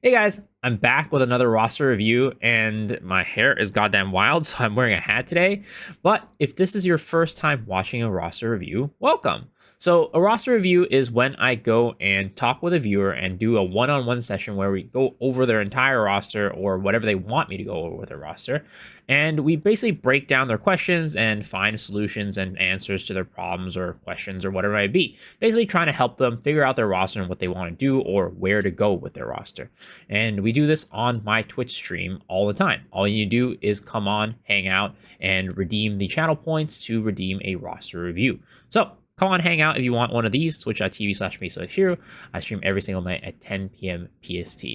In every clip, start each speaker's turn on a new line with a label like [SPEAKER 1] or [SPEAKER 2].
[SPEAKER 1] Hey guys, I'm back with another roster review, and my hair is goddamn wild, so I'm wearing a hat today. But if this is your first time watching a roster review, welcome. So, a roster review is when I go and talk with a viewer and do a one on one session where we go over their entire roster or whatever they want me to go over with their roster. And we basically break down their questions and find solutions and answers to their problems or questions or whatever it might be. Basically, trying to help them figure out their roster and what they want to do or where to go with their roster. And we do this on my Twitch stream all the time. All you do is come on, hang out, and redeem the channel points to redeem a roster review. So come on, hang out if you want one of these. Twitch.tv/MesoHero. I stream every single night at 10 p.m. PST.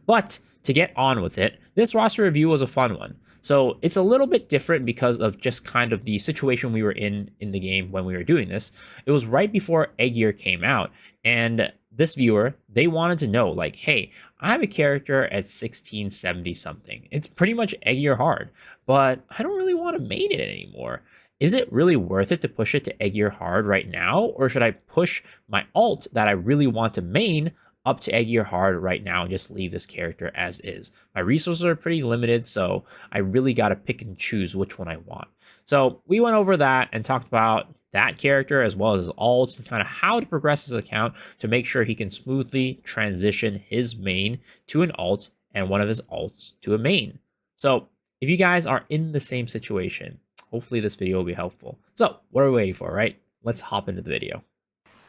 [SPEAKER 1] But to get on with it, this roster review was a fun one. So it's a little bit different because of just kind of the situation we were in the game when we were doing this. It was right before Egg Year came out, and this viewer, they wanted to know, like, hey, I have a character at 1670 something. It's pretty much Egg Year hard, but I don't really want to main it anymore. Is it really worth it to push it to Egg Year hard right now, or should I push my alt that I really want to main up to Egg Year hard right now and just leave this character as is? My resources are pretty limited, so I really got to pick and choose which one I want. So we went over that and talked about that character as well as his alts and kind of how to progress his account to make sure he can smoothly transition his main to an alt and one of his alts to a main. So if you guys are in the same situation, hopefully this video will be helpful. So what are we waiting for, right? Let's hop into the video.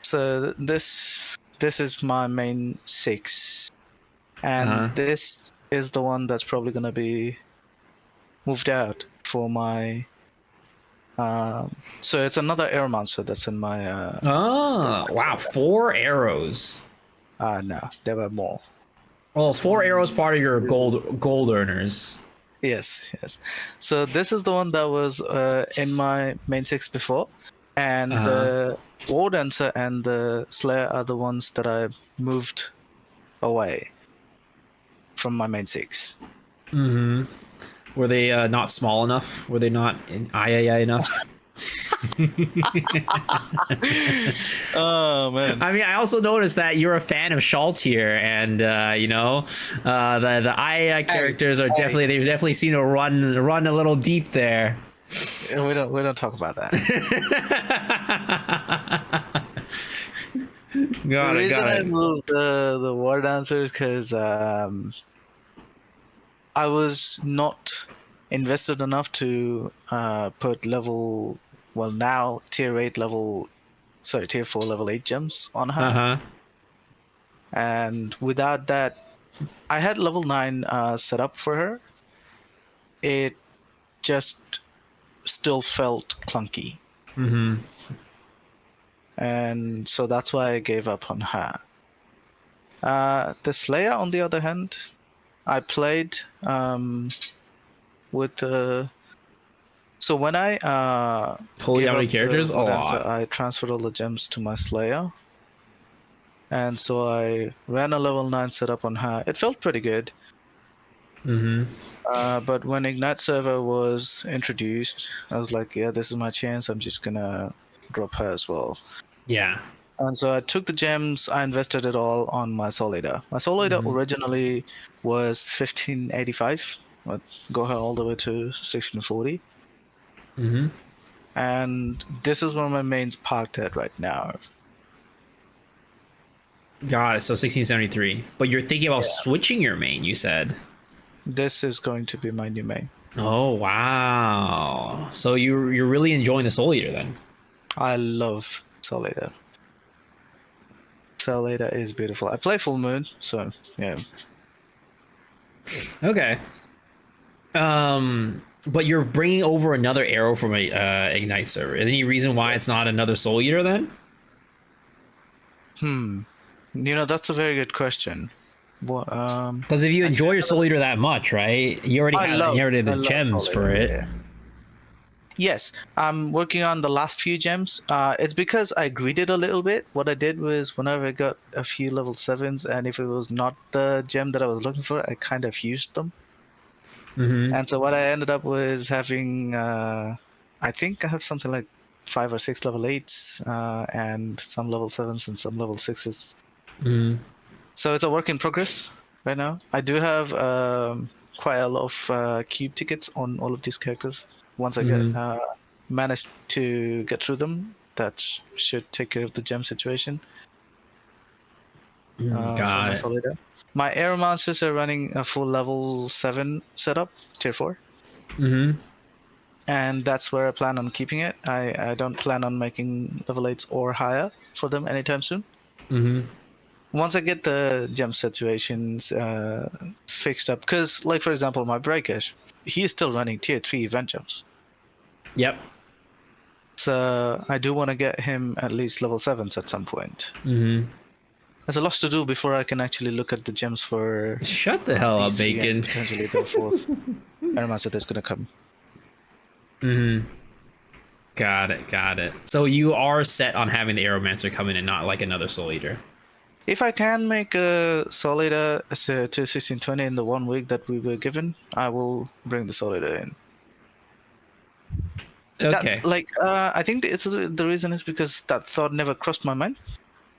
[SPEAKER 2] So this is my main 6, and this is the one that's probably gonna be moved out for my. So it's another air monster that's in my.
[SPEAKER 1] Oh wow! 4 arrows.
[SPEAKER 2] No, there were more.
[SPEAKER 1] Well, 4 arrows part of your gold earners.
[SPEAKER 2] Yes. So this is the one that was in my main 6 before, and the War Dancer and the Slayer are the ones that I moved away from my main 6.
[SPEAKER 1] Were they not small enough? Were they not III enough?
[SPEAKER 2] Oh man!
[SPEAKER 1] I mean, I also noticed that you're a fan of Shaltier, and the II characters are they've definitely seen to run a little deep there.
[SPEAKER 2] We don't talk about that.
[SPEAKER 1] The reason
[SPEAKER 2] I moved the War Dancer is because I was not invested enough to put tier 4 level 8 gems on her. And without that, I had level 9 set up for her. It just still felt clunky. And so that's why I gave up on her. The Slayer, on the other hand, I played with so when I
[SPEAKER 1] holy, how many characters? A lot.
[SPEAKER 2] I transferred all the gems to my Slayer, and so I ran a level 9 setup on her. It felt pretty good. But when Ignite server was introduced, I was like, yeah, this is my chance. I'm just gonna drop her as well.
[SPEAKER 1] Yeah.
[SPEAKER 2] And so I took the gems, I invested it all on my Soul Eater. My Soul Eater originally was 1585. I'd go her all the way to 1640. And this is where my main's parked at right now.
[SPEAKER 1] Got it. So 1673. But you're thinking about switching your main, you said.
[SPEAKER 2] This is going to be my new main.
[SPEAKER 1] Oh wow! So you're really enjoying the Soul Eater then?
[SPEAKER 2] I love Soul Eater. Soul Eater is beautiful. I play Full Moon, so yeah.
[SPEAKER 1] Okay. But you're bringing over another arrow from a Ignite server. Is there any reason why it's not another Soul Eater then?
[SPEAKER 2] That's a very good question.
[SPEAKER 1] Because if you enjoy your Soul Eater that much, right? You already inherited the gems for it.
[SPEAKER 2] Yeah. Yes, I'm working on the last few gems. It's because I greeded a little bit. What I did was whenever I got a few level 7s, and if it was not the gem that I was looking for, I kind of used them. And so what I ended up was having, I think I have something like 5 or 6 level 8s, and some level 7s and some level 6s. So it's a work in progress. right now. I do have quite a lot of cube tickets on all of these characters. Once I get
[SPEAKER 1] Mm-hmm.
[SPEAKER 2] managed to get through them, that should take care of the gem situation for
[SPEAKER 1] Got
[SPEAKER 2] my
[SPEAKER 1] it.
[SPEAKER 2] Solida. My Air Monsters are running a full level 7 setup, tier 4.
[SPEAKER 1] Mm-hmm.
[SPEAKER 2] And that's where I plan on keeping it. I don't plan on making level 8s or higher for them anytime soon.
[SPEAKER 1] Mm-hmm.
[SPEAKER 2] Once I get the gem situations fixed up, because, like, for example, my Breakish, he is still running tier 3 event gems.
[SPEAKER 1] Yep.
[SPEAKER 2] So I do want to get him at least level 7s at some point.
[SPEAKER 1] Mm-hmm.
[SPEAKER 2] There's a lot to do before I can actually look at the gems for
[SPEAKER 1] Shut the hell up,
[SPEAKER 2] these three and
[SPEAKER 1] Bacon.
[SPEAKER 2] potentially the fourth Airmaster that's going to come.
[SPEAKER 1] Mm-hmm. Got it. Got it. So you are set on having the Aeromancer come in and not like another Soul Eater.
[SPEAKER 2] If I can make a Solida to 1620 in the 1 week that we were given, I will bring the Solida in.
[SPEAKER 1] Okay.
[SPEAKER 2] I think the reason is because that thought never crossed my mind.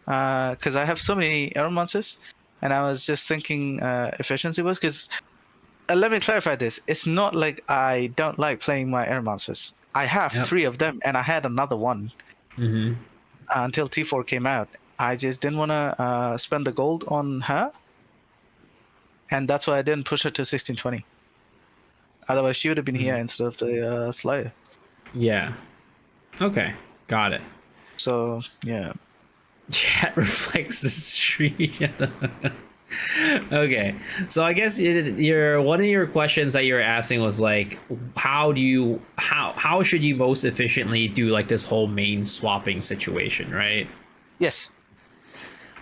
[SPEAKER 2] Because I have so many Air Monsters, and I was just thinking efficiency was because. Let me clarify this. It's not like I don't like playing my Air Monsters. I have
[SPEAKER 1] Yep.
[SPEAKER 2] 3 of them, and I had another one
[SPEAKER 1] Mm-hmm.
[SPEAKER 2] until T4 came out. I just didn't want to spend the gold on her, and that's why I didn't push her to 1620. Otherwise, she would have been here instead of the Slayer.
[SPEAKER 1] Yeah. Okay. Got it.
[SPEAKER 2] So yeah,
[SPEAKER 1] Chat reflects the stream. Okay, so I guess your one of your questions that you were asking was like, how should you most efficiently do like this whole main swapping situation, right?
[SPEAKER 2] yes,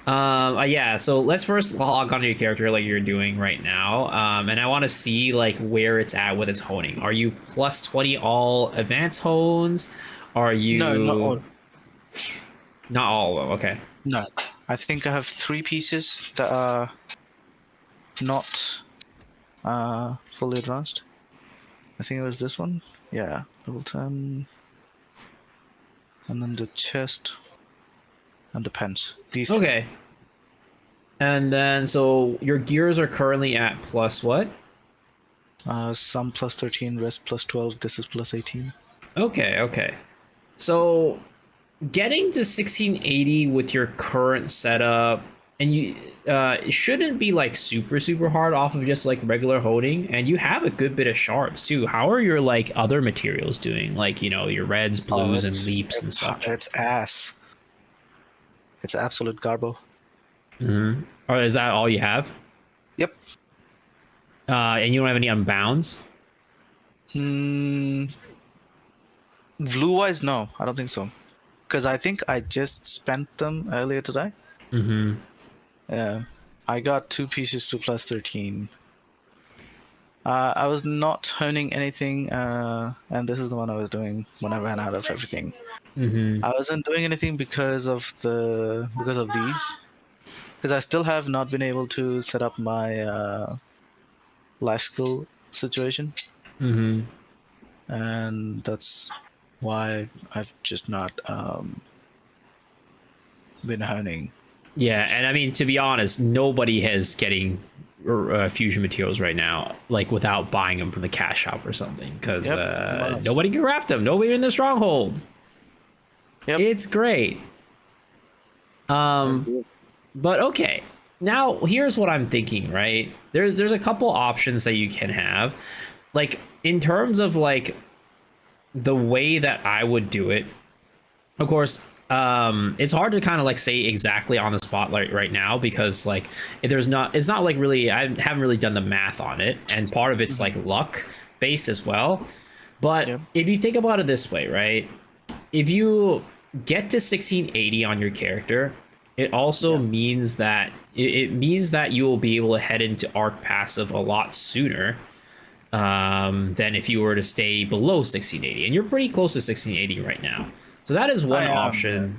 [SPEAKER 1] Yeah. So let's first log onto your character like you're doing right now, and I want to see like where it's at with its honing. Are you plus 20 all advanced hones? Are
[SPEAKER 2] no, not
[SPEAKER 1] you
[SPEAKER 2] all.
[SPEAKER 1] not all of them? Okay.
[SPEAKER 2] No, I think I have 3 pieces that are not fully advanced. I think it was this one. Yeah, level 10, and then the chest and the pens. These 3.
[SPEAKER 1] Okay. And then, so your gears are currently at plus what?
[SPEAKER 2] Some plus 13, rest plus 12. This is plus 18.
[SPEAKER 1] Okay, okay. So getting to 1680 with your current setup, and it shouldn't be like super hard off of just like regular holding, and you have a good bit of shards too. How are your like other materials doing? Like, your reds,
[SPEAKER 2] Oh,
[SPEAKER 1] blues, and leaps and such.
[SPEAKER 2] it's ass. It's absolute garbo.
[SPEAKER 1] Or is that all you have?
[SPEAKER 2] Yep.
[SPEAKER 1] And you don't have any unbounds?
[SPEAKER 2] Hmm. Blue wise, no, I don't think so. Because I think I just spent them earlier today.
[SPEAKER 1] Mm-hmm.
[SPEAKER 2] Yeah. I got 2 pieces to plus 13. I was not honing anything, and this is the one I was doing when I ran out of everything.
[SPEAKER 1] Mm-hmm.
[SPEAKER 2] I wasn't doing anything because of these, because I still have not been able to set up my life skill situation,
[SPEAKER 1] Mm-hmm.
[SPEAKER 2] and that's why I've just not been honing.
[SPEAKER 1] Yeah, and I mean, to be honest, nobody is getting fusion materials right now, like without buying them from the cash shop or something, because
[SPEAKER 2] Yep. Wow.
[SPEAKER 1] nobody can craft them. Nobody in the stronghold.
[SPEAKER 2] Yep.
[SPEAKER 1] It's great.
[SPEAKER 2] That's good.
[SPEAKER 1] But okay, now here's what I'm thinking. Right, there's a couple options that you can have, like in terms of like the way that I would do it. Of course, it's hard to kind of like say exactly on the spotlight right now because like it's not like really I haven't really done the math on it, and part of it's like luck based as well. But
[SPEAKER 2] Yep.
[SPEAKER 1] if you think about it this way, right, if you get to 1680 on your character, it also means that it means that you will be able to head into arc passive a lot sooner than if you were to stay below 1680, and you're pretty close to 1680 right now. So that is one
[SPEAKER 2] I am.
[SPEAKER 1] option.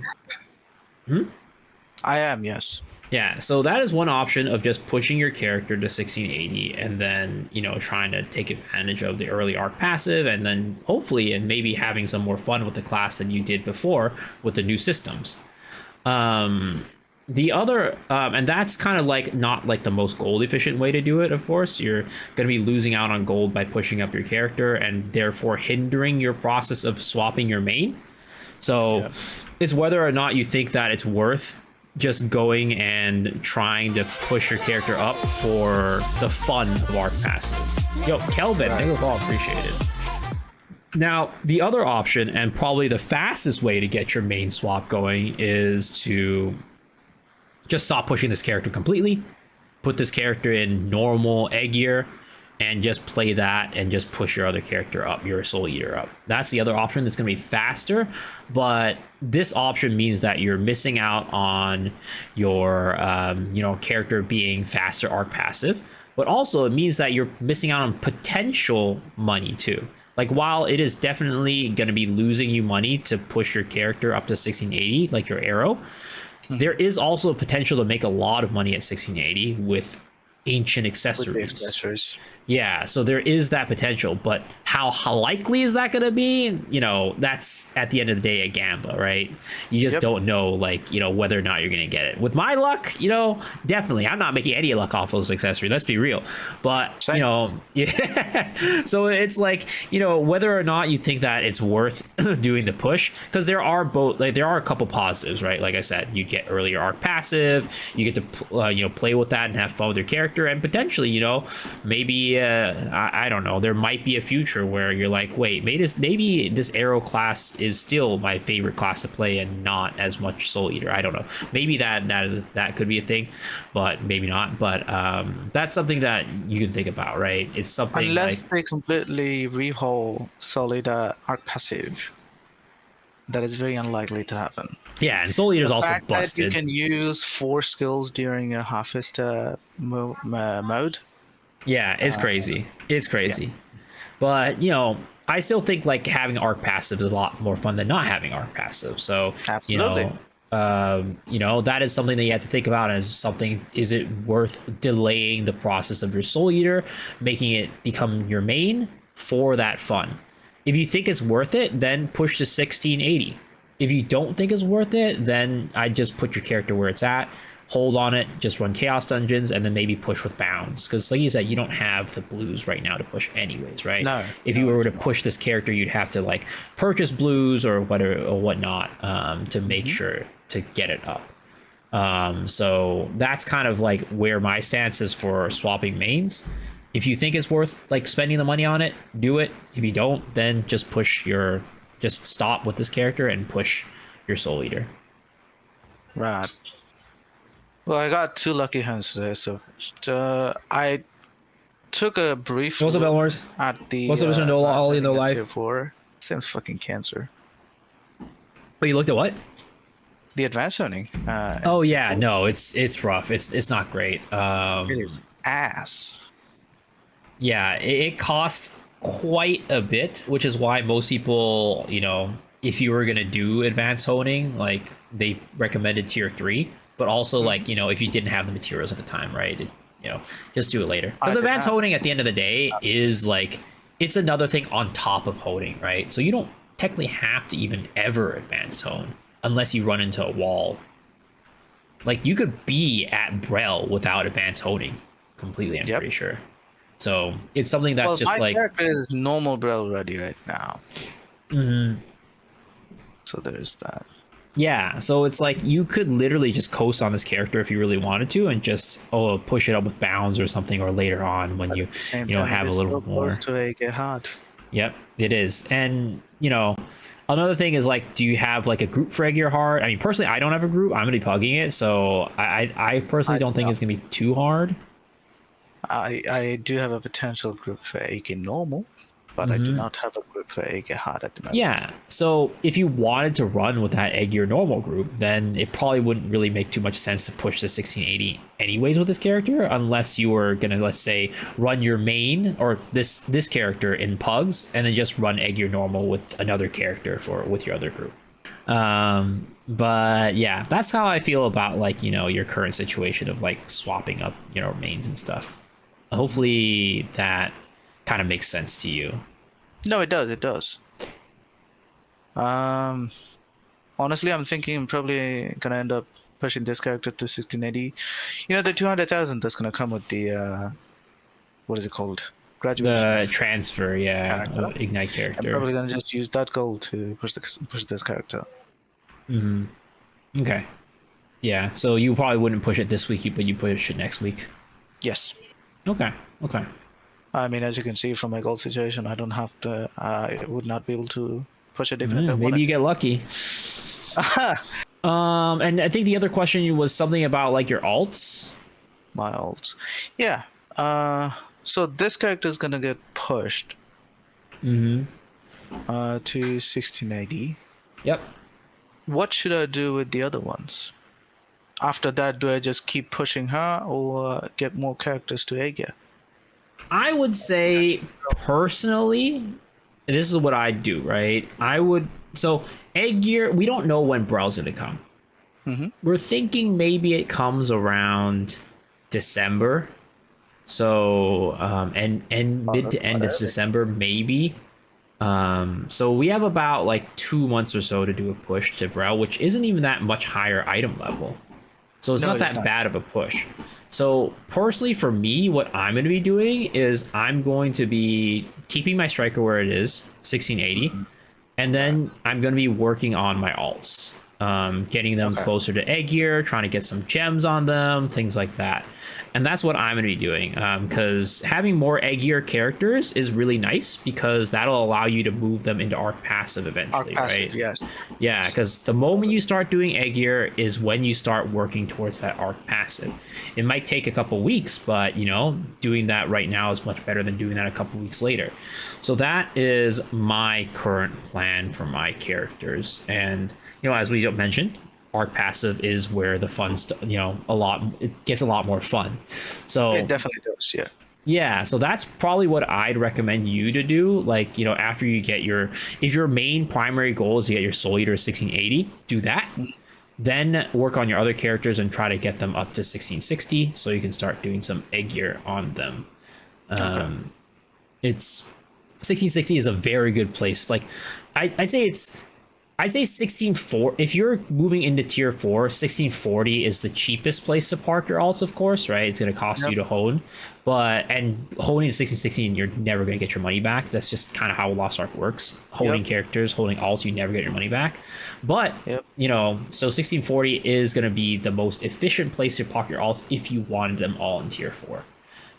[SPEAKER 2] I am. Yes.
[SPEAKER 1] Yeah, so that is one option of just pushing your character to 1680 and then, trying to take advantage of the early arc passive and then hopefully and maybe having some more fun with the class than you did before with the new systems. The other, and that's kind of like not like the most gold efficient way to do it, of course. You're going to be losing out on gold by pushing up your character and therefore hindering your process of swapping your main. So
[SPEAKER 2] Yeah.
[SPEAKER 1] it's whether or not you think that it's worth just going and trying to push your character up for the fun of Arc Passive. Yo, Kelvin,
[SPEAKER 2] Right.
[SPEAKER 1] thank you for all appreciated. Now, the other option, and probably the fastest way to get your main swap going, is to just stop pushing this character completely, put this character in normal egg gear, and just play that and just push your other character up, your Soul Eater up. That's the other option that's going to be faster, but this option means that you're missing out on your character being faster arc passive, but also it means that you're missing out on potential money too. Like while it is definitely going to be losing you money to push your character up to 1680, like your arrow, there is also a potential to make a lot of money at 1680 with ancient
[SPEAKER 2] With the
[SPEAKER 1] accessories.
[SPEAKER 2] accessories.
[SPEAKER 1] Yeah, so there is that potential, but how likely is that going to be? That's at the end of the day a gamble, right? You just
[SPEAKER 2] Yep.
[SPEAKER 1] don't know, like, whether or not you're going to get it. With my luck, definitely, I'm not making any luck off those accessories. Let's be real. But
[SPEAKER 2] Same.
[SPEAKER 1] yeah. So it's like, whether or not you think that it's worth doing the push, because there are both, like, there are a couple positives, right? Like I said, you get earlier arc passive, you get to play with that and have fun with your character, and potentially, maybe I don't know, there might be a future where you're like, wait, maybe this arrow class is still my favorite class to play and not as much Soul Eater. I don't know, maybe that could be a thing, but maybe not. But that's something that you can think about, right? It's something
[SPEAKER 2] Unless
[SPEAKER 1] like,
[SPEAKER 2] they completely rehaul Solid Arc Passive, that is very unlikely to happen.
[SPEAKER 1] yeah, and Soul Eater is
[SPEAKER 2] The
[SPEAKER 1] also
[SPEAKER 2] fact that you
[SPEAKER 1] busted.
[SPEAKER 2] can use 4 skills during a Harvest mode,
[SPEAKER 1] Yeah, it's crazy. It's
[SPEAKER 2] yeah,
[SPEAKER 1] crazy. But, I still think like having arc passive is a lot more fun than not having arc passive. So,
[SPEAKER 2] absolutely.
[SPEAKER 1] that is something that you have to think about as something. Is it worth delaying the process of your Soul Eater, making it become your main for that fun? If you think it's worth it, then push to 1680. If you don't think it's worth it, then I just put your character where it's at, hold on it, just run chaos dungeons, and then maybe push with bounds. Because like you said, you don't have the blues right now to push anyways, right?
[SPEAKER 2] No,
[SPEAKER 1] If you were to push this character, you'd have to like purchase blues or whatever or whatnot to make sure to get it up. So that's kind of like where my stance is for swapping mains. If you think it's worth like spending the money on it, do it. If you don't, then just stop with this character and push your Soul Eater.
[SPEAKER 2] right. Well, I got 2 lucky hands today, so I took a brief
[SPEAKER 1] What's up,
[SPEAKER 2] look
[SPEAKER 1] Elmores?
[SPEAKER 2] at the
[SPEAKER 1] What's up, Mr. No Ollie No
[SPEAKER 2] setting at
[SPEAKER 1] Life?
[SPEAKER 2] tier 4. Same fucking cancer.
[SPEAKER 1] Oh, you looked at what?
[SPEAKER 2] The advanced zoning.
[SPEAKER 1] Oh yeah, no, it's rough. It's not great.
[SPEAKER 2] It is ass.
[SPEAKER 1] Yeah, it costs quite a bit, which is why most people, if you were gonna do advanced honing, like they recommended tier 3, but also like, if you didn't have the materials at the time, right? Just do it later.
[SPEAKER 2] I
[SPEAKER 1] Because
[SPEAKER 2] did
[SPEAKER 1] advanced
[SPEAKER 2] not.
[SPEAKER 1] honing at the end of the day is like, it's another thing on top of honing, right? So you don't technically have to even ever advanced hone unless you run into a wall. Like you could be at Brel without advanced honing completely, I'm
[SPEAKER 2] Yep.
[SPEAKER 1] pretty sure. So it's something that's
[SPEAKER 2] Well,
[SPEAKER 1] just
[SPEAKER 2] my
[SPEAKER 1] like,
[SPEAKER 2] character is normal Braille ready right now. So there's that.
[SPEAKER 1] yeah. So it's like you could literally just coast on this character if you really wanted to, and just push it up with bounds or something, or later on when you
[SPEAKER 2] Same
[SPEAKER 1] you know
[SPEAKER 2] time,
[SPEAKER 1] have
[SPEAKER 2] it
[SPEAKER 1] a
[SPEAKER 2] is
[SPEAKER 1] little
[SPEAKER 2] so
[SPEAKER 1] bit more.
[SPEAKER 2] close to a get hard.
[SPEAKER 1] Yep, it is. And another thing is like, do you have like a group for egg your heart? I mean, personally, I don't have a group. I'm gonna be pugging it, so I personally
[SPEAKER 2] I
[SPEAKER 1] don't think
[SPEAKER 2] know.
[SPEAKER 1] it's gonna be too hard.
[SPEAKER 2] I do have a potential group for AK normal, but I do not have a group for AK hard at the moment.
[SPEAKER 1] Yeah. So if you wanted to run with that egg your normal group, then it probably wouldn't really make too much sense to push the 1680 anyways with this character, unless you were gonna, let's say, run your main or this character in pugs and then just run egg your normal with another character with your other group. But yeah, that's how I feel about like, your current situation of like swapping up, mains and stuff. Hopefully that kind of makes sense to you.
[SPEAKER 2] No, it does. It does. Honestly, I'm thinking I'm probably gonna end up pushing this character to 1680. You know, the 200,000 that's gonna come with the what is it called? Graduation
[SPEAKER 1] The
[SPEAKER 2] of
[SPEAKER 1] transfer, yeah,
[SPEAKER 2] character.
[SPEAKER 1] of Ignite
[SPEAKER 2] I'm
[SPEAKER 1] character.
[SPEAKER 2] probably gonna just use that gold to push this character.
[SPEAKER 1] Hmm. Okay. Yeah. So you probably wouldn't push it this week, but you push it next week.
[SPEAKER 2] Yes.
[SPEAKER 1] Okay. Okay.
[SPEAKER 2] I mean, as you can see from my gold situation, I don't have to. I would not be able to push it even if I
[SPEAKER 1] Maybe
[SPEAKER 2] wanted
[SPEAKER 1] you
[SPEAKER 2] to.
[SPEAKER 1] get lucky.
[SPEAKER 2] Aha!
[SPEAKER 1] And I think the other question was something about like your alts.
[SPEAKER 2] My ults. Yeah. So this character is gonna get pushed
[SPEAKER 1] Mm-hmm.
[SPEAKER 2] to 1680.
[SPEAKER 1] Yep.
[SPEAKER 2] What should I do with the other ones? After that, do I just keep pushing her or get more characters to Aegir?
[SPEAKER 1] I would say personally, this is what I'd do, right? I would so egg year, we don't know when Brow's gonna come.
[SPEAKER 2] Mm-hmm.
[SPEAKER 1] We're thinking maybe it comes around December. So and
[SPEAKER 2] Oh,
[SPEAKER 1] mid
[SPEAKER 2] that's
[SPEAKER 1] to
[SPEAKER 2] quite
[SPEAKER 1] end of
[SPEAKER 2] early.
[SPEAKER 1] December, maybe. So we have about like 2 months or so to do a push to Brow, which isn't even that much higher item level. So it's
[SPEAKER 2] No,
[SPEAKER 1] not
[SPEAKER 2] it is
[SPEAKER 1] that
[SPEAKER 2] not.
[SPEAKER 1] bad of a push. So personally, for me, what I'm going to be doing is I'm going to be keeping my striker where it is, 1680, and
[SPEAKER 2] Right.
[SPEAKER 1] then I'm going to be working on my alts, getting them
[SPEAKER 2] Okay.
[SPEAKER 1] closer to egg gear, trying to get some gems on them, things like that. And that's what I'm going to be doing, because having more egg gear characters is really nice because that'll allow you to move them into arc passive
[SPEAKER 2] Arc
[SPEAKER 1] eventually,
[SPEAKER 2] passive,
[SPEAKER 1] right?
[SPEAKER 2] yes.
[SPEAKER 1] Yeah, because the moment you start doing egg gear is when you start working towards that arc passive. It might take a couple weeks, but doing that right now is much better than doing that a couple weeks later. So that is my current plan for my characters. And as we mentioned, arc passive is where the fun stuff, it gets a lot more fun.
[SPEAKER 2] It
[SPEAKER 1] So
[SPEAKER 2] definitely does, yeah.
[SPEAKER 1] yeah, so that's probably what I'd recommend you to do. Like, after you get if your main primary goal is to get your Soul Eater 1680, do that.
[SPEAKER 2] Mm.
[SPEAKER 1] Then work on your other characters and try to get them up to 1660 so you can start doing some egg gear on them.
[SPEAKER 2] Okay.
[SPEAKER 1] It's 1660 is a very good place. Like, I'd say 1640. If you're moving into tier 4, 1640 is the cheapest place to park your alts, of course, right? It's going to cost
[SPEAKER 2] Yep.
[SPEAKER 1] you to hone, and honing to 1616, you're never going to get your money back. That's just kind of how Lost Ark works. Holding
[SPEAKER 2] Yep.
[SPEAKER 1] characters, holding alts, you never get your money back. But
[SPEAKER 2] Yep.
[SPEAKER 1] so 1640 is going to be the most efficient place to park your alts if you wanted them all in tier 4.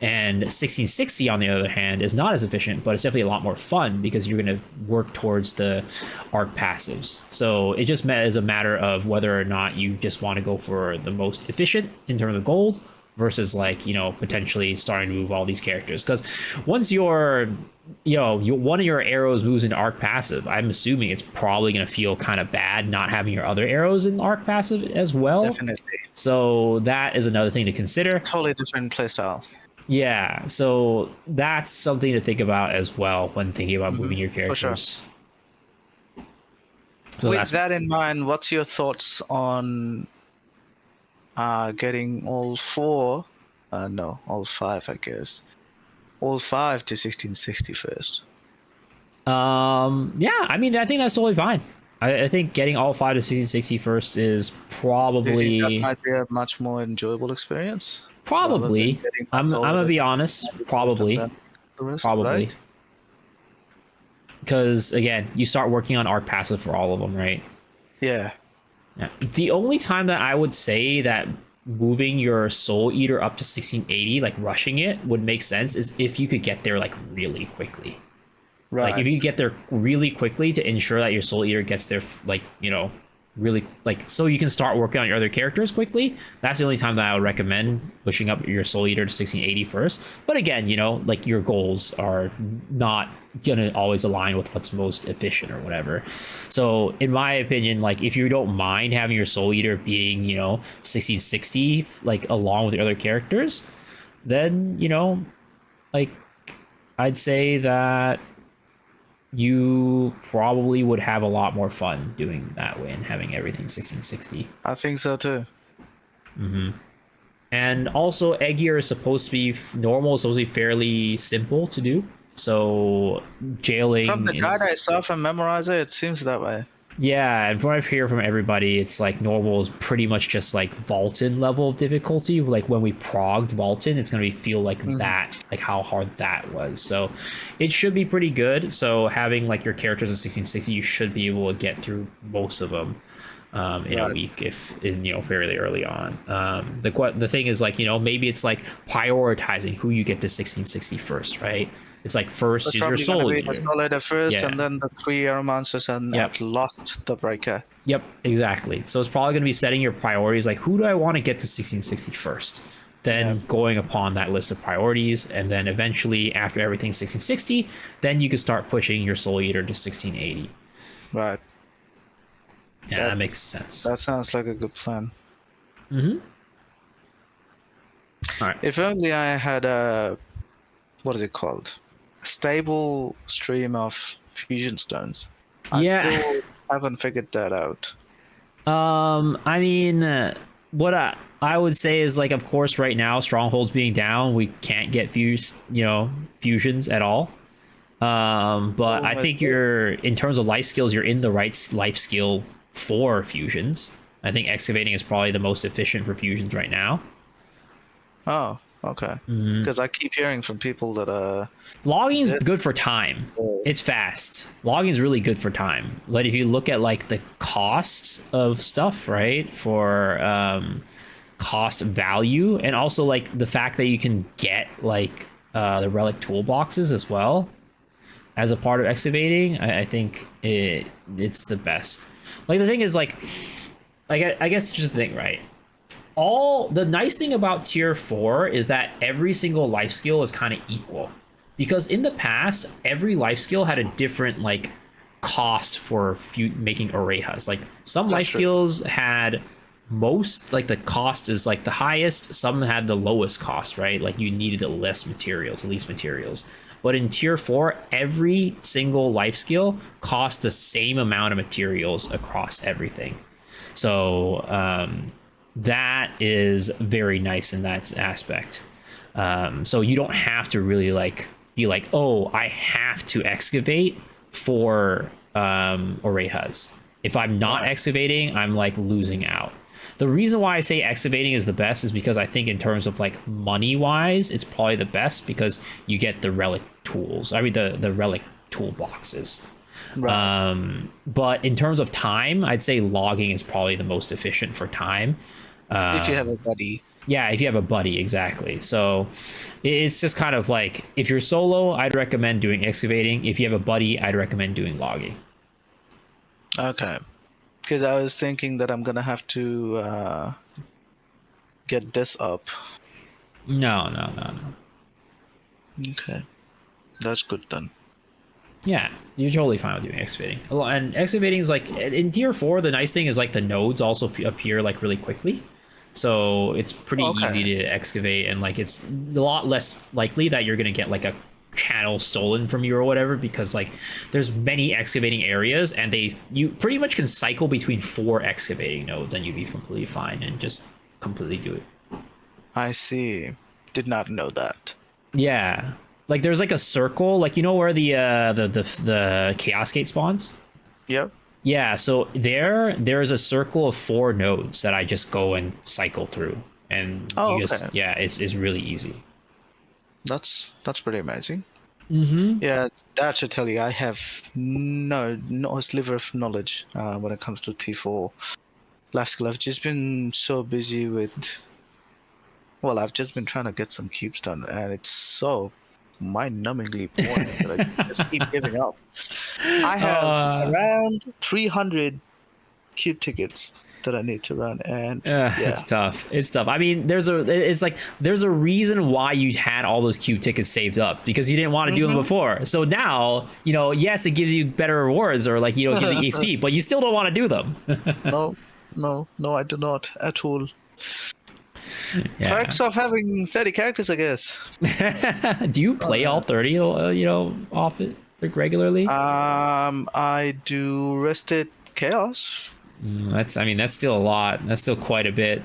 [SPEAKER 1] And 1660, on the other hand, is not as efficient, but it's definitely a lot more fun because you're going to work towards the arc passives. So it just is a matter of whether or not you just want to go for the most efficient in terms of gold versus potentially starting to move all these characters. Because once one of your arrows moves into arc passive, I'm assuming it's probably going to feel kind of bad not having your other arrows in arc passive as well.
[SPEAKER 2] Definitely.
[SPEAKER 1] So that is another thing to consider.
[SPEAKER 2] Totally different playstyle.
[SPEAKER 1] Yeah, so that's something to think about as well when thinking about moving your
[SPEAKER 2] For sure.
[SPEAKER 1] characters. So
[SPEAKER 2] With
[SPEAKER 1] that's
[SPEAKER 2] that in mind, what's your thoughts on getting all four? No, all five, I guess. All five to 1660 first.
[SPEAKER 1] yeah, I mean I think that's totally fine. I think getting all 5 to 1660 first is
[SPEAKER 2] Do you think that
[SPEAKER 1] probably
[SPEAKER 2] might be a much more enjoyable experience rather than
[SPEAKER 1] probably
[SPEAKER 2] getting
[SPEAKER 1] I'm
[SPEAKER 2] max
[SPEAKER 1] I'm
[SPEAKER 2] all with
[SPEAKER 1] gonna
[SPEAKER 2] a
[SPEAKER 1] be
[SPEAKER 2] different
[SPEAKER 1] honest,
[SPEAKER 2] mode and
[SPEAKER 1] probably
[SPEAKER 2] then the rest,
[SPEAKER 1] probably
[SPEAKER 2] right?
[SPEAKER 1] because again, you start working on arc passive for all of them, right?
[SPEAKER 2] Yeah.
[SPEAKER 1] Yeah. The only time that I would say that moving your Soul Eater up to 1680, like rushing it, would make sense is if you could get there like really quickly. Like if
[SPEAKER 2] Right.
[SPEAKER 1] you get there really quickly to ensure that your Soul Eater gets there, like really like so you can start working on your other characters quickly. That's the only time that I would recommend pushing up your Soul Eater to 1680 first. But again, like your goals are not gonna always align with what's most efficient or whatever. So in my opinion, like if you don't mind having your Soul Eater being 1660 like along with your other characters, then like I'd say that you probably would have a lot more fun doing that way and having everything 1660.
[SPEAKER 2] I think so too.
[SPEAKER 1] And also, egg year is supposed to be normal, it's supposed to be fairly simple to do. So
[SPEAKER 2] From
[SPEAKER 1] jailing
[SPEAKER 2] the guide
[SPEAKER 1] is
[SPEAKER 2] I saw from Memorizer, it seems that way.
[SPEAKER 1] Yeah, and from what I hear from everybody, it's like normal is pretty much just like Vaulted level of difficulty. Like when we progged Vaulted, it's gonna be feel like
[SPEAKER 2] Mhm.
[SPEAKER 1] that, like how hard that was. So it should be pretty good. So having like your characters in 1660, you should be able to get through most of them in a
[SPEAKER 2] Right.
[SPEAKER 1] week if in fairly early on. The thing is like maybe it's like prioritizing who you get to 1660 first, right? It's like first
[SPEAKER 2] It's
[SPEAKER 1] is your
[SPEAKER 2] probably gonna
[SPEAKER 1] soul
[SPEAKER 2] be the
[SPEAKER 1] eater.
[SPEAKER 2] solid at first,
[SPEAKER 1] Yeah.
[SPEAKER 2] and then the three air monsters, and
[SPEAKER 1] Yep.
[SPEAKER 2] at last the breaker.
[SPEAKER 1] Yep, exactly. So it's probably going to be setting your priorities like who do I want to get to 1660 first?
[SPEAKER 2] Yeah.
[SPEAKER 1] Then going upon that list of priorities, and then eventually after everything 1660, then you can start pushing your Soul Eater to 1680.
[SPEAKER 2] Right.
[SPEAKER 1] Yeah,
[SPEAKER 2] That
[SPEAKER 1] that makes sense.
[SPEAKER 2] that sounds like a good plan.
[SPEAKER 1] Mm-hmm. All right.
[SPEAKER 2] If only I had a, what is it called? A stable stream of fusion stones. I
[SPEAKER 1] Yeah.
[SPEAKER 2] still haven't figured that out.
[SPEAKER 1] I mean, what I would say is like, of course, right now strongholds being down, we can't get fusions at all. But
[SPEAKER 2] Oh
[SPEAKER 1] I
[SPEAKER 2] my
[SPEAKER 1] think
[SPEAKER 2] god.
[SPEAKER 1] you're in terms of life skills, you're in the right life skill for fusions. I think excavating is probably the most efficient for fusions right now.
[SPEAKER 2] Oh, okay. Because I keep hearing from people that
[SPEAKER 1] Logging is
[SPEAKER 2] this
[SPEAKER 1] good for time. It's fast. Logging is really good for time. But if you look at like the costs of stuff, right, for cost value, and also like the fact that you can get like the relic toolboxes as well as a part of excavating, I think it's the best. Like the thing is like I guess it's just the thing, right? All the nice thing about tier 4 is that every single life skill is kind of equal, because in the past every life skill had a different like cost for making orejas. Like some
[SPEAKER 2] that's
[SPEAKER 1] life
[SPEAKER 2] true.
[SPEAKER 1] skills had most, like the cost is like the highest, some had the lowest cost, right? Like you needed the least materials. But in tier 4 every single life skill costs the same amount of materials across everything. So that is very nice in that aspect. So you don't have to really like be like, oh, I have to excavate for orejas. If I'm not
[SPEAKER 2] Right.
[SPEAKER 1] excavating, I'm like losing out. The reason why I say excavating is the best is because I think in terms of like money wise, it's probably the best because you get the relic tools. I mean the relic toolboxes.
[SPEAKER 2] Right.
[SPEAKER 1] But in terms of time, I'd say logging is probably the most efficient for time.
[SPEAKER 2] If you have a buddy.
[SPEAKER 1] Yeah, if you have a buddy, exactly. So it's just kind of like if you're solo, I'd recommend doing excavating. If you have a buddy, I'd recommend doing logging.
[SPEAKER 2] Okay. Because I was thinking that I'm gonna have to get this up.
[SPEAKER 1] No, no, no, no.
[SPEAKER 2] Okay. That's good then.
[SPEAKER 1] Yeah, you're totally fine with doing excavating. And excavating is like in tier 4. The nice thing is like the nodes also appear like really quickly, so it's pretty easy
[SPEAKER 2] Okay.
[SPEAKER 1] to excavate, and like it's a lot less likely that you're gonna get like a channel stolen from you or whatever, because like there's many excavating areas and you pretty much can cycle between 4 excavating nodes and you'd be completely fine and just completely do it.
[SPEAKER 2] I see. Did not know that.
[SPEAKER 1] Yeah, like there's like a circle, like where the chaos gate spawns.
[SPEAKER 2] Yep.
[SPEAKER 1] Yeah, so there's a circle of 4 nodes that I just go and cycle through, and
[SPEAKER 2] Oh,
[SPEAKER 1] you
[SPEAKER 2] okay.
[SPEAKER 1] just it's really easy.
[SPEAKER 2] That's pretty amazing.
[SPEAKER 1] Mm-hmm.
[SPEAKER 2] Yeah, that should tell you I have not a sliver of knowledge when it comes to T4 life skill. I've just been so busy with, well, I've just been trying to get some cubes done, and it's so mind-numbingly boring that I just keep giving up. I have
[SPEAKER 1] Uh,
[SPEAKER 2] around 300 cube tickets that I need to run, and yeah.
[SPEAKER 1] it's tough. It's tough. I mean, it's like there's a reason why you had all those cube tickets saved up, because you didn't want to do them
[SPEAKER 2] Hmm.
[SPEAKER 1] before. So now, yes, it gives you better rewards, or like it gives you XP, but you still don't want to do them.
[SPEAKER 2] No, no, I do not at all.
[SPEAKER 1] Yeah.
[SPEAKER 2] Perks of having 30 characters, I guess.
[SPEAKER 1] Do you play all 30, off it like regularly?
[SPEAKER 2] I do Rested Chaos.
[SPEAKER 1] I mean, that's still a lot. That's still quite a bit.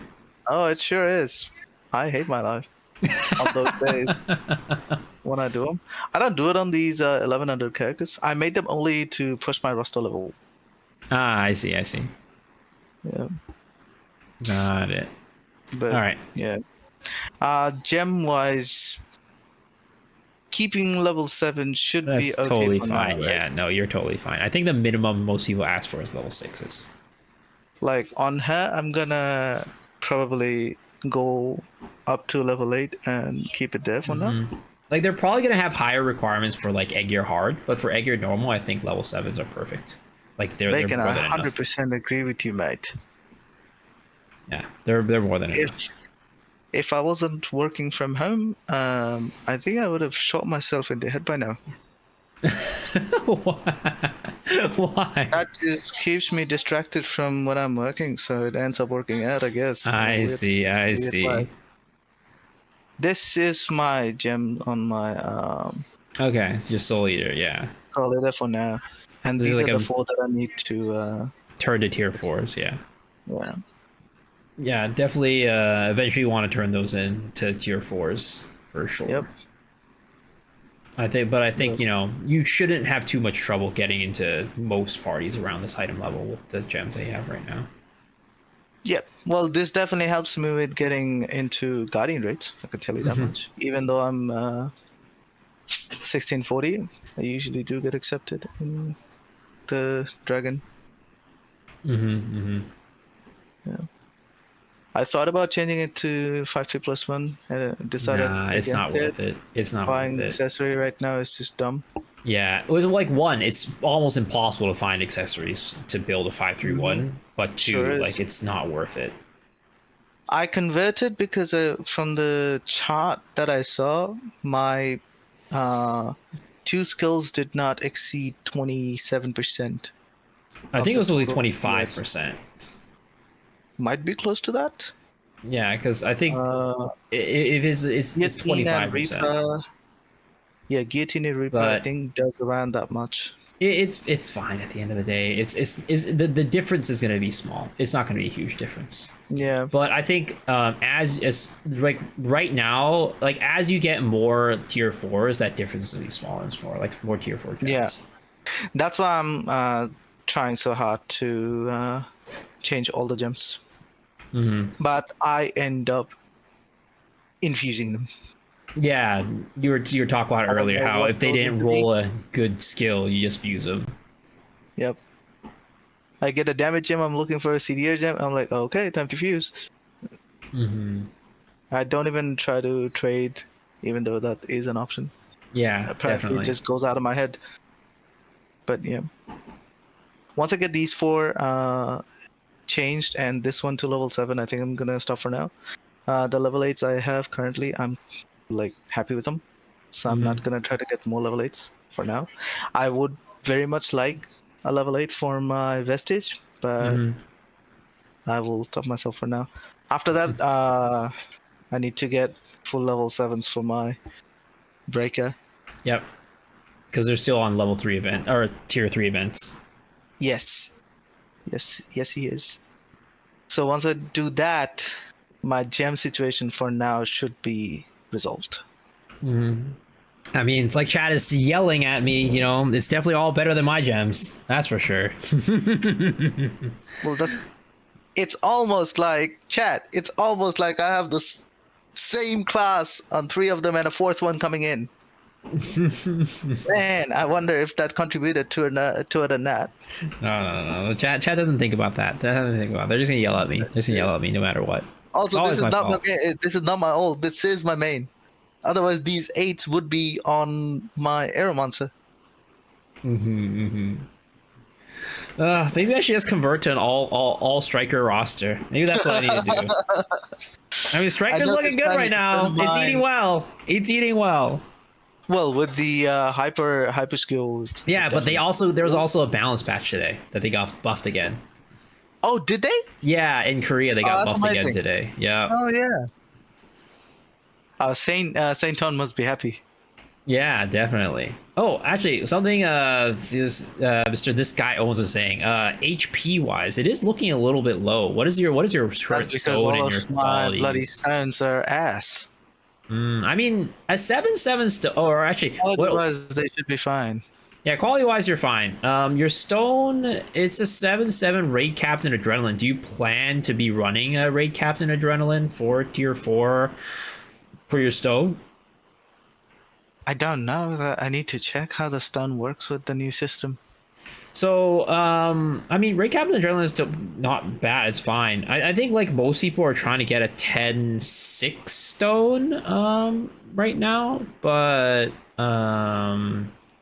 [SPEAKER 2] Oh, it sure is. I hate my life on those days when I do them. I don't do it on these 1100 characters. I made them only to push my roster level.
[SPEAKER 1] Ah, I see. I see.
[SPEAKER 2] Yeah,
[SPEAKER 1] Got it. All
[SPEAKER 2] but
[SPEAKER 1] right.
[SPEAKER 2] yeah. Gem wise, keeping level 7 should be
[SPEAKER 1] That's
[SPEAKER 2] okay
[SPEAKER 1] totally
[SPEAKER 2] for now,
[SPEAKER 1] fine.
[SPEAKER 2] right?
[SPEAKER 1] Yeah, no, you're totally fine. I think the minimum most people ask for is level sixes.
[SPEAKER 2] Like on her, I'm gonna probably go up to level 8 and keep it there for now.
[SPEAKER 1] Like they're probably gonna have higher requirements for like egg year hard, but for egg year normal, I think level sevens are perfect. Like they're
[SPEAKER 2] Bacon,
[SPEAKER 1] more
[SPEAKER 2] I
[SPEAKER 1] than enough.
[SPEAKER 2] 100% agree with you, mate.
[SPEAKER 1] Yeah, they're more than
[SPEAKER 2] If
[SPEAKER 1] enough.
[SPEAKER 2] if I wasn't working from home, I think I would have shot myself in the head by now.
[SPEAKER 1] Why?
[SPEAKER 2] That just keeps me distracted from when I'm working, so it ends up working out, I guess, in a
[SPEAKER 1] I
[SPEAKER 2] weird,
[SPEAKER 1] see. I
[SPEAKER 2] weird way.
[SPEAKER 1] see.
[SPEAKER 2] This is my gem on my
[SPEAKER 1] Okay, it's just soul eater. Yeah,
[SPEAKER 2] color for now, and
[SPEAKER 1] this is
[SPEAKER 2] these
[SPEAKER 1] like
[SPEAKER 2] are the
[SPEAKER 1] a
[SPEAKER 2] four that I need to.
[SPEAKER 1] turn to tier fours. Yeah,
[SPEAKER 2] Yeah.
[SPEAKER 1] yeah, definitely. Eventually, want to turn those into tier fours for
[SPEAKER 2] Yep.
[SPEAKER 1] sure. I think, but I think
[SPEAKER 2] Yep.
[SPEAKER 1] you shouldn't have too much trouble getting into most parties around this item level with the gems that you have right now.
[SPEAKER 2] Yep. Well, this definitely helps me with getting into Guardian rates. I can tell you that much. Even though I'm 1640, I usually do get accepted in the Dragon. Yeah. I thought about changing it to 5-2+1 and decided
[SPEAKER 1] Nah, it's not
[SPEAKER 2] against it.
[SPEAKER 1] worth it. It's not worth
[SPEAKER 2] Buying
[SPEAKER 1] it.
[SPEAKER 2] accessory right now is just dumb.
[SPEAKER 1] Yeah, it was like one. It's almost impossible to find accessories to build a five three
[SPEAKER 2] Mm-hmm.
[SPEAKER 1] one, but
[SPEAKER 2] Sure
[SPEAKER 1] two, like
[SPEAKER 2] is.
[SPEAKER 1] it's not worth it.
[SPEAKER 2] I converted because from the chart that I saw, my uh, two skills did not exceed 27%
[SPEAKER 1] I
[SPEAKER 2] of
[SPEAKER 1] think it
[SPEAKER 2] the
[SPEAKER 1] was only
[SPEAKER 2] total
[SPEAKER 1] twenty five
[SPEAKER 2] PS.
[SPEAKER 1] percent.
[SPEAKER 2] Might be close to that.
[SPEAKER 1] Yeah, because I think
[SPEAKER 2] Uh,
[SPEAKER 1] if it's
[SPEAKER 2] Guillotine and
[SPEAKER 1] 25%,
[SPEAKER 2] Reaper. Yeah, Guillotine and Reaper, I
[SPEAKER 1] but
[SPEAKER 2] think, does around that much.
[SPEAKER 1] it's fine at the end of the day. It's the difference is going to be small. It's not going to be a huge difference.
[SPEAKER 2] Yeah.
[SPEAKER 1] But I think as like right now, like as you get more tier fours, that difference is gonna be smaller and smaller. Like more tier four
[SPEAKER 2] Yeah.
[SPEAKER 1] gems.
[SPEAKER 2] That's why I'm trying so hard to change all the gems. But I end up infusing them.
[SPEAKER 1] Yeah, you were talking about
[SPEAKER 2] I don't
[SPEAKER 1] earlier
[SPEAKER 2] know
[SPEAKER 1] how
[SPEAKER 2] what
[SPEAKER 1] if they
[SPEAKER 2] goes
[SPEAKER 1] didn't
[SPEAKER 2] into these.
[SPEAKER 1] roll a good skill, you just fuse them.
[SPEAKER 2] Yep. I get a damage gem, I'm looking for a CDR gem, I'm like, okay, time to fuse. I don't even try to trade, even though that is an option.
[SPEAKER 1] Yeah,
[SPEAKER 2] Apparently, it
[SPEAKER 1] definitely.
[SPEAKER 2] just goes out of my head. But yeah. Once I get these four changed and this one to level 7, I think I'm gonna stop for now. The level 8s I have currently, I'm like happy with them. So I'm not gonna try to get more level 8s for now. I would very much like a level 8 for my Vestige, but I will stop myself for now. After that, I need to get full level 7s for my Breaker.
[SPEAKER 1] Yep, because they're still on level three event or tier three events.
[SPEAKER 2] Yes. Yes, yes, he is. So once I do that, my gem situation for now should be resolved.
[SPEAKER 1] I mean, it's like chat is yelling at me. It's definitely all better than my gems. That's for sure.
[SPEAKER 2] Well, it's almost like chat. It's almost like I have the same class on three of them and a fourth one coming in. Man, I wonder if that contributed to it or not.
[SPEAKER 1] No. Chat doesn't think about that. That doesn't think about it. They're just gonna yell at me. They're just gonna yell at me no matter what. It's
[SPEAKER 2] Also, this
[SPEAKER 1] always
[SPEAKER 2] is
[SPEAKER 1] my
[SPEAKER 2] not my
[SPEAKER 1] fault.
[SPEAKER 2] main. This is not my old. This is my main. Otherwise, these 8s would be on my Aeromancer.
[SPEAKER 1] Maybe I should just convert to an all striker roster. Maybe that's what I need to do. I mean,
[SPEAKER 2] I
[SPEAKER 1] striker's
[SPEAKER 2] know
[SPEAKER 1] looking
[SPEAKER 2] this
[SPEAKER 1] good
[SPEAKER 2] time
[SPEAKER 1] right
[SPEAKER 2] is a friend
[SPEAKER 1] now.
[SPEAKER 2] of
[SPEAKER 1] It's eating
[SPEAKER 2] mine.
[SPEAKER 1] well. It's eating well.
[SPEAKER 2] Well, with the hyper skill,
[SPEAKER 1] Yeah, but
[SPEAKER 2] definitely.
[SPEAKER 1] there was also a balance patch today that they got buffed again.
[SPEAKER 2] Oh, did they?
[SPEAKER 1] Yeah, in Korea they
[SPEAKER 2] Oh,
[SPEAKER 1] got
[SPEAKER 2] that's
[SPEAKER 1] buffed again
[SPEAKER 2] amazing.
[SPEAKER 1] today. Yeah.
[SPEAKER 2] Oh yeah. Saint Ton must be happy.
[SPEAKER 1] Yeah, definitely. Oh, actually, something Mr. This guy owns was saying. HP wise, it is looking a little bit low. What is your
[SPEAKER 2] That's
[SPEAKER 1] current
[SPEAKER 2] because
[SPEAKER 1] stone
[SPEAKER 2] all
[SPEAKER 1] and
[SPEAKER 2] of
[SPEAKER 1] your
[SPEAKER 2] my bloody
[SPEAKER 1] qualities?
[SPEAKER 2] stones are ass.
[SPEAKER 1] I mean, a 7-7 stone, or actually,
[SPEAKER 2] Quality
[SPEAKER 1] what?
[SPEAKER 2] wise, they should be fine.
[SPEAKER 1] Yeah, quality wise, you're fine. Your stone, it's a 7/7 raid captain adrenaline. Do you plan to be running a raid captain adrenaline for tier 4 for your stone?
[SPEAKER 2] I don't know. I need to check how the stun works with the new system.
[SPEAKER 1] So, I mean, raid captain adrenaline is not bad. It's fine. I think like most people are trying to get a 10/6 stone right now, but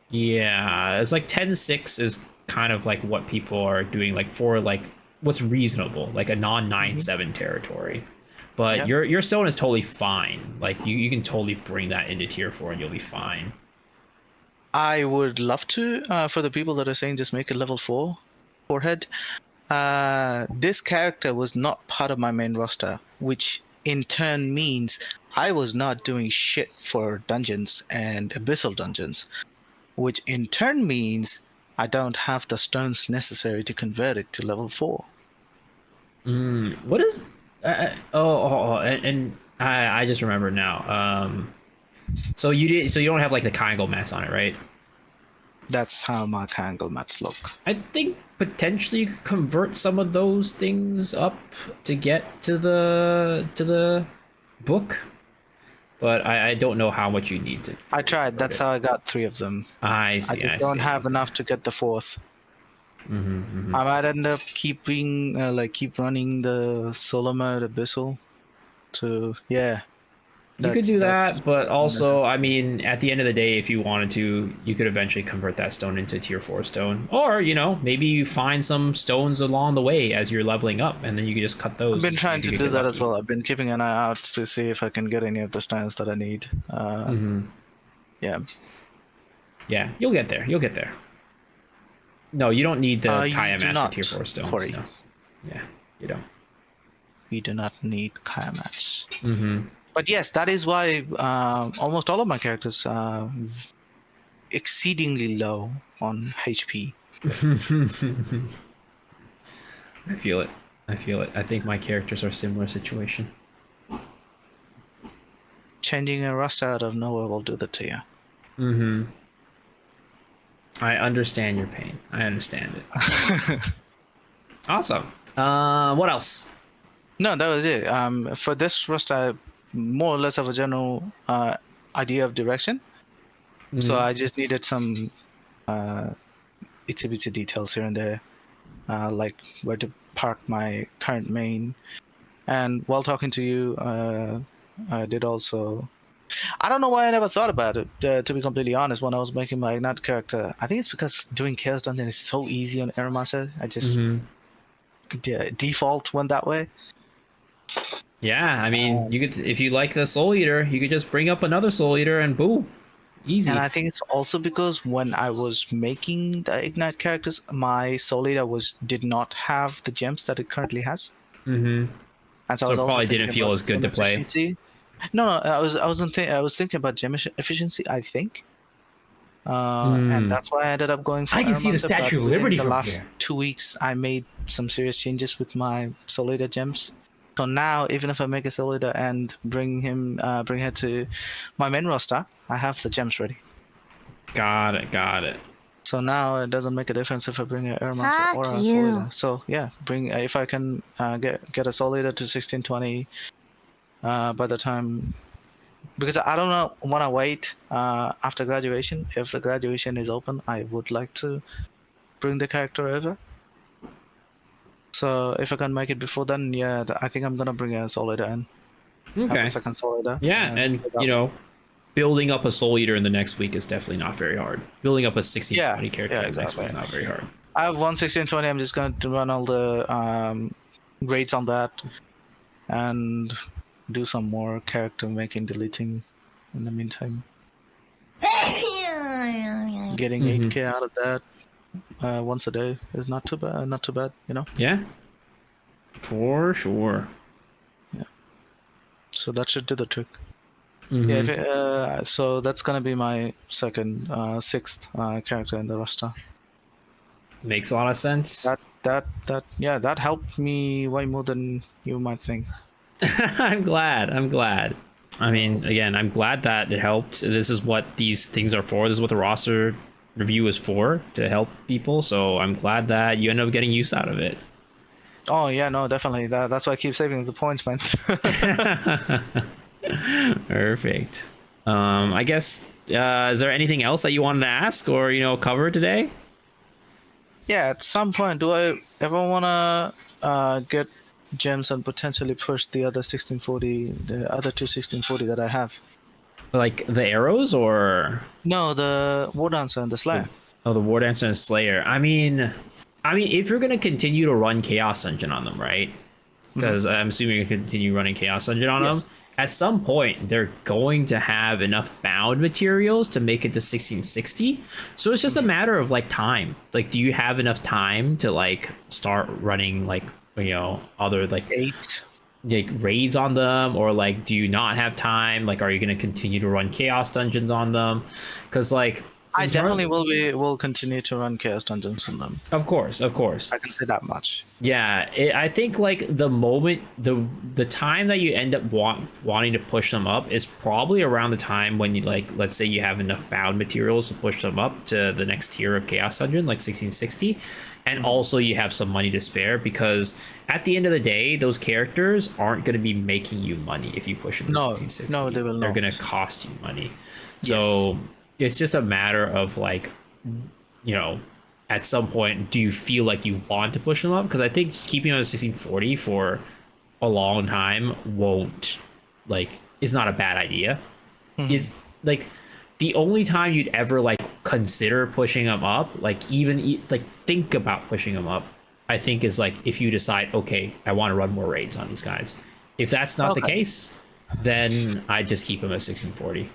[SPEAKER 1] yeah, it's like 10/6 is kind of like what people are doing, like for like what's reasonable, like a non 9/7 territory. But
[SPEAKER 2] Yeah.
[SPEAKER 1] your stone is totally fine. Like you can totally bring that into tier 4 and you'll be fine.
[SPEAKER 2] I would love to, for the people that are saying just make it level 4 forehead. This character was not part of my main roster, which in turn means I was not doing shit for dungeons and abyssal dungeons, which in turn means I don't have the stones necessary to convert it to level 4.
[SPEAKER 1] What is? And I just remembered now. So you did. So you don't have like the triangle mats on it, right?
[SPEAKER 2] That's how my Kangle mats look.
[SPEAKER 1] I think potentially you could convert some of those things up to get to the book, but I don't know how much you need to
[SPEAKER 2] I
[SPEAKER 1] fully
[SPEAKER 2] tried.
[SPEAKER 1] convert
[SPEAKER 2] That's
[SPEAKER 1] it.
[SPEAKER 2] how I got 3 of them.
[SPEAKER 1] I
[SPEAKER 2] I
[SPEAKER 1] see.
[SPEAKER 2] just
[SPEAKER 1] I
[SPEAKER 2] don't
[SPEAKER 1] see.
[SPEAKER 2] have
[SPEAKER 1] Okay.
[SPEAKER 2] enough to get the 4th. I might end up keeping keep running the solo mode abyssal to
[SPEAKER 1] You could do
[SPEAKER 2] that's
[SPEAKER 1] that, but
[SPEAKER 2] what I'm gonna do.
[SPEAKER 1] also, I mean, at the end of the day, if you wanted to, you could eventually convert that stone into tier 4 stone. Or, maybe you find some stones along the way as you're leveling up, and then you could just cut
[SPEAKER 2] I've
[SPEAKER 1] those
[SPEAKER 2] been
[SPEAKER 1] and see
[SPEAKER 2] trying
[SPEAKER 1] if you
[SPEAKER 2] to
[SPEAKER 1] could
[SPEAKER 2] do
[SPEAKER 1] get
[SPEAKER 2] that as
[SPEAKER 1] lucky.
[SPEAKER 2] well. I've been keeping an eye out to see if I can get any of the stones that I need. Yeah.
[SPEAKER 1] Yeah, you'll get there. You'll get there. No, you don't need the
[SPEAKER 2] You
[SPEAKER 1] Kaya
[SPEAKER 2] do
[SPEAKER 1] mats for tier
[SPEAKER 2] not,
[SPEAKER 1] 4 stones.
[SPEAKER 2] Corey.
[SPEAKER 1] No. Yeah, you don't.
[SPEAKER 2] You do not need Kaya mats. But yes, that is why almost all of my characters are exceedingly low on HP.
[SPEAKER 1] I feel it. I feel it. I think my characters are similar situation.
[SPEAKER 2] Changing a roster out of nowhere will do that to you.
[SPEAKER 1] I understand your pain. I understand it. Awesome. What else?
[SPEAKER 2] No, that was it. For this roster, I more or less have a general idea of direction. So I just needed some uh, itsy bitsy details here and there, like where to park my current main. And while talking to you, I did also. I don't know why I never thought about it. To be completely honest, when I was making my Ignite character, I think it's because doing Chaos Dungeon is so easy on Airmaster. I just default went that way.
[SPEAKER 1] Yeah, I mean,
[SPEAKER 2] Um,
[SPEAKER 1] you could if you like the Soul Eater, you could just bring up another Soul Eater and boom,
[SPEAKER 2] And
[SPEAKER 1] easy.
[SPEAKER 2] I think it's also because when I was making the Ignite characters, my Soul Eater did not have the gems that it currently has. And so I
[SPEAKER 1] So
[SPEAKER 2] was
[SPEAKER 1] it
[SPEAKER 2] also
[SPEAKER 1] probably didn't
[SPEAKER 2] thinking
[SPEAKER 1] feel
[SPEAKER 2] about
[SPEAKER 1] as good
[SPEAKER 2] gem
[SPEAKER 1] to play.
[SPEAKER 2] efficiency. No, I was thinking about gem efficiency, I think. And that's why I ended up going for
[SPEAKER 1] I can see the
[SPEAKER 2] Airmancer. But
[SPEAKER 1] Statue of
[SPEAKER 2] within
[SPEAKER 1] Liberty
[SPEAKER 2] the
[SPEAKER 1] from
[SPEAKER 2] last
[SPEAKER 1] here.
[SPEAKER 2] 2 weeks, I made some serious changes with my Soul Eater gems. So now, even if I make a Soul Eater and bring her to my main roster, I have the gems ready.
[SPEAKER 1] Got it. Got it.
[SPEAKER 2] So now it doesn't make a difference if I bring an Air Monster or
[SPEAKER 3] Fuck
[SPEAKER 2] a Soul
[SPEAKER 3] you.
[SPEAKER 2] Eater. So yeah, bring if I can get a Soul Eater to 1620 by the time, because I don't know, want to wait after graduation. If the graduation is open, I would like to bring the character over. So if I can make it before then, yeah, I think I'm gonna bring a Soul Eater in. Have a
[SPEAKER 1] Okay.
[SPEAKER 2] second Soul Eater
[SPEAKER 1] Yeah,
[SPEAKER 2] and
[SPEAKER 1] and
[SPEAKER 2] do it that way.
[SPEAKER 1] building up a Soul Eater in the next week is definitely not very hard. Building up a
[SPEAKER 2] Yeah,
[SPEAKER 1] 1620 character
[SPEAKER 2] yeah,
[SPEAKER 1] in the next week
[SPEAKER 2] exactly.
[SPEAKER 1] is not very hard.
[SPEAKER 2] I have one 1620. I'm just going to run all the grades on that and do some more character making, deleting in the meantime. Getting 8k out of that once a day is not too bad. Not too bad, you know.
[SPEAKER 1] Yeah, for sure.
[SPEAKER 2] Yeah. So that should do the trick. Yeah. So that's gonna be my second, sixth character in the roster.
[SPEAKER 1] Makes a lot of sense.
[SPEAKER 2] That helped me way more than you might think.
[SPEAKER 1] I'm glad. I'm glad. I mean, again, I'm glad that it helped. This is what these things are for. This is what the roster review is for, to help people. So I'm glad that you end up getting use out of it.
[SPEAKER 2] Oh yeah, no, definitely. That's why I keep saving the points, man.
[SPEAKER 1] Perfect. I guess is there anything else that you wanted to ask or cover today?
[SPEAKER 2] Yeah, at some point, do I ever wanna get gems and potentially push the other 1640, the other two 1640 that I have?
[SPEAKER 1] Like the arrows or
[SPEAKER 2] No, the War Dancer and the
[SPEAKER 1] the,
[SPEAKER 2] Slayer.
[SPEAKER 1] the War Dancer and Slayer? I mean, if you're gonna continue to run Chaos Dungeon on them, right?
[SPEAKER 2] Hmm.
[SPEAKER 1] Because I'm assuming you continue running Chaos Dungeon on them.
[SPEAKER 2] Yes.
[SPEAKER 1] At some point, they're going to have enough bound materials to make it to 1660. So it's just a matter of like time. Like, do you have enough time to like start running like other
[SPEAKER 2] Eight.
[SPEAKER 1] like raids on them, or like do you not have time? Like, are you going to continue to run Chaos Dungeons on them? Because like
[SPEAKER 2] I
[SPEAKER 1] in terms,
[SPEAKER 2] definitely will continue to run Chaos Dungeons on them.
[SPEAKER 1] of course,
[SPEAKER 2] I can say that much.
[SPEAKER 1] yeah, I think like the moment the time that you end up wanting to push them up is probably around the time when you like, let's say you have enough bound materials to push them up to the next tier of Chaos Dungeon, like 1660, and
[SPEAKER 2] Mhm.
[SPEAKER 1] also you have some money to spare, because at the end of the day, those characters aren't going to be making you money if you push them to
[SPEAKER 2] No, no,
[SPEAKER 1] 1660.
[SPEAKER 2] they will
[SPEAKER 1] They're
[SPEAKER 2] not.
[SPEAKER 1] going to cost you money.
[SPEAKER 2] Yes.
[SPEAKER 1] So it's just a matter of like, you know, at some point, do you feel like you want to push them up? Because I think keeping them at 1640 for a long time won't, like, is not a bad idea.
[SPEAKER 2] Mhm.
[SPEAKER 1] Is like the only time you'd ever like consider pushing them up, like even like think about pushing them up, I think is like if you decide, okay, I want to run more raids on these guys. If that's not the
[SPEAKER 2] Okay.
[SPEAKER 1] case, then I just keep them at 1640.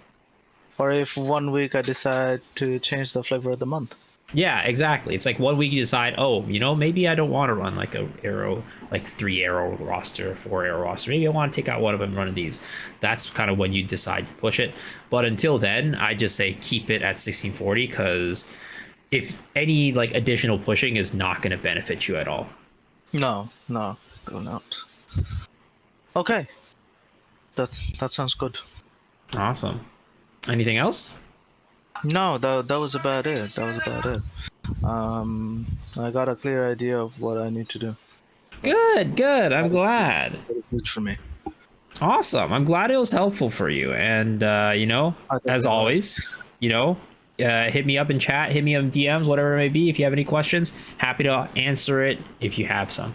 [SPEAKER 2] Or if one week I decide to change the flavor of the month.
[SPEAKER 1] Yeah, exactly. It's like 1 week you decide, oh, maybe I don't want to run like a arrow, like 3 arrow roster, 4 arrow roster. Maybe I want to take out one of them and run these. That's kind of when you decide to push it. But until then, I just say keep it at 1640, because if any like additional pushing is not going to benefit you at all.
[SPEAKER 2] No, no, they will not. Okay, that sounds good.
[SPEAKER 1] Awesome. Anything else?
[SPEAKER 2] No, that was about it. That was about it. I got a clear idea of what I need to do.
[SPEAKER 1] Good, good. I'm
[SPEAKER 2] That is
[SPEAKER 1] glad.
[SPEAKER 2] good for me.
[SPEAKER 1] Awesome. I'm glad it was helpful for you. And,
[SPEAKER 2] I think
[SPEAKER 1] as
[SPEAKER 2] it was.
[SPEAKER 1] always, hit me up in chat, hit me up in DMs, whatever it may be. If you have any questions, happy to answer it if you have some.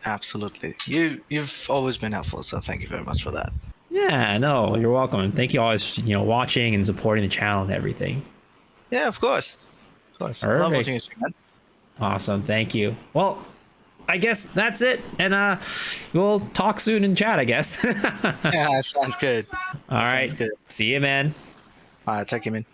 [SPEAKER 2] Absolutely. You've always been helpful, so thank you very much for that.
[SPEAKER 1] Yeah, no, you're welcome. And thank you always, watching and supporting the channel and everything.
[SPEAKER 2] Yeah, of course. Of course. I love
[SPEAKER 1] Perfect.
[SPEAKER 2] watching you stream, man.
[SPEAKER 1] Awesome. Thank you. Well, I guess that's it. And we'll talk soon in chat, I guess. All
[SPEAKER 2] Yeah, sounds good.
[SPEAKER 1] right.
[SPEAKER 2] Sounds good.
[SPEAKER 1] See you, man.
[SPEAKER 2] All right, take you, man.